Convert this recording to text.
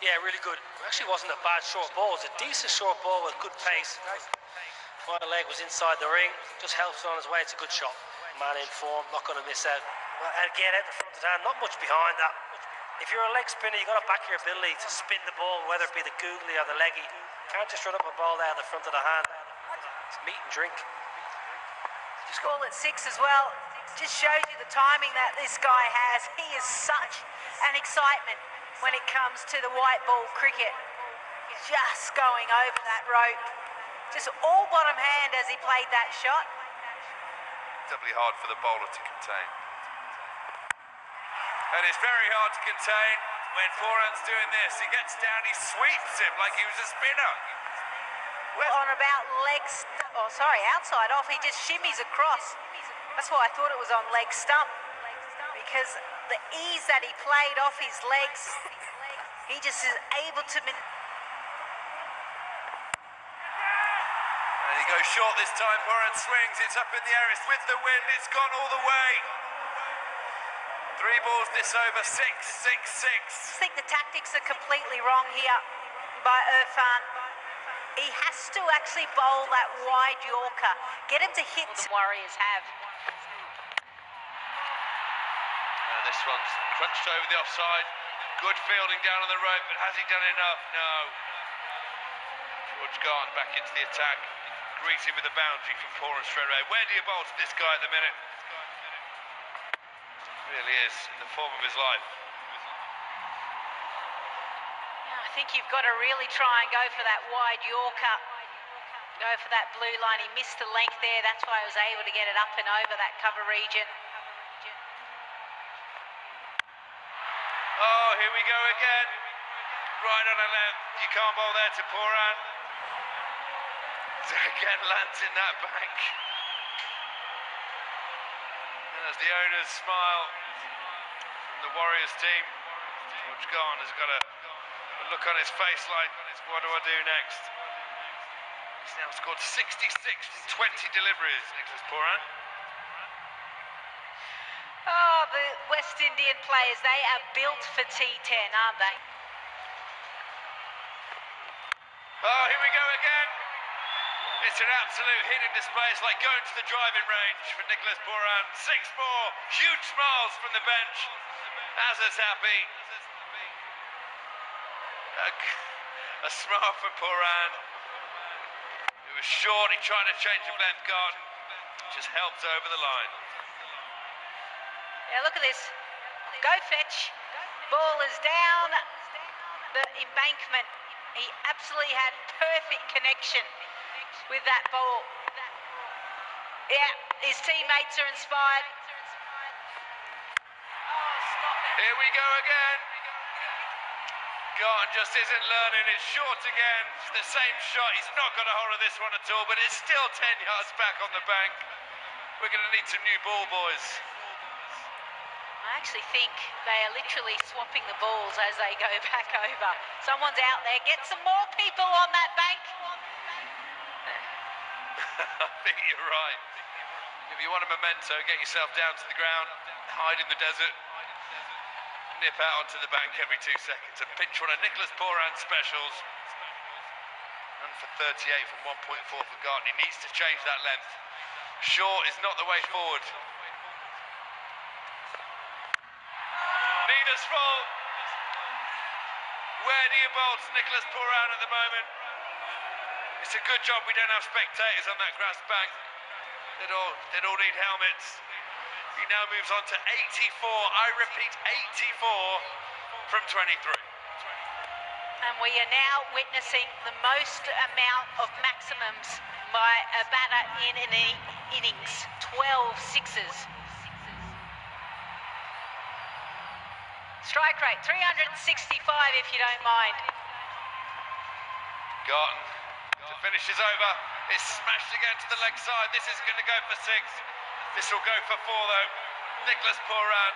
Yeah, really good. It actually wasn't a bad short ball. It was a decent short ball with good pace. My leg was inside the ring. Just helps on his way. It's a good shot. Man in form, not going to miss out. And again, out the front of the hand, not much behind that. If you're a leg spinner, you've got to back your ability to spin the ball, whether it be the googly or the leggy. You can't just run up a ball down the front of the hand. It's meat and drink. Just call it 6 as well. Just shows you the timing that this guy has. He is such an excitement when it comes to the white ball cricket. Just going over that rope. Just all bottom hand as he played that shot. Doubly hard for the bowler to contain. And it's very hard to contain when Porran's doing this. He gets down, he sweeps him like he was a spinner. On about outside off, he just shimmies across. That's why I thought it was on leg stump, because the ease that he played off his legs, he just is able to. And he goes short this time. Porran swings, it's up in the air, it's with the wind, it's gone all the way. 3 balls this over, 6, 6, 6. I think the tactics are completely wrong here by Irfan. He has to actually bowl that wide Yorker, get him to hit. The Warriors have. This one's crunched over the offside. Good fielding down on the rope, but has he done enough? No. George Garton back into the attack. Greeted with a boundary from Porran straight away. Where do you bowl to this guy at the minute? Really is in the form of his life. I think you've got to really try and go for that wide Yorker. Go for that blue line. He missed the length there. That's why he was able to get it up and over that cover region. Oh, here we go again. Right on a length. You can't bowl there to Porran. Again lands in that bank. And as the owners smile from the Warriors team, George Garton has got a look on his face like, what do I do next? He's now scored 66 from 20 deliveries, Nicholas Porran. Oh, the West Indian players, they are built for T10, aren't they? Oh, here we go again. It's an absolute hidden display. It's like going to the driving range for Nicholas Porran. 6-4, huge smiles from the bench. Azza's happy. A smile from Porran. It was short, he tried to change of length, Garton just helped over the line. Yeah, look at this. Go fetch. Ball is down the embankment. He absolutely had perfect connection with that ball. Yeah, his teammates are inspired. Here we go again. Garton just isn't learning. It's short again. It's the same shot. He's not got a hold of this one at all, but it's still 10 yards back on the bank. We're going to need some new ball boys. I actually think they are literally swapping the balls as they go back over. Someone's out there. Get some more people on that bank. I think you're right. If you want a memento, get yourself down to the ground, hide in the desert, nip out onto the bank every 2 seconds and pinch one of Nicholas Porran's specials. And for 38 from 1.4 for Garton. He needs to change that length. Short is not the way forward. Neither's full. Where do you bowl to Nicholas Porran at the moment? It's a good job we don't have spectators on that grass bank. They'd all need helmets. He now moves on to 84. I repeat, 84 from 23. And we are now witnessing the most amount of maximums by a batter in an innings. 12 sixes. Strike rate, 365 if you don't mind. Garton, the finish is over. It's smashed again to the leg side. This is going to go for 6. This will go for 4 though. Nicholas Porran.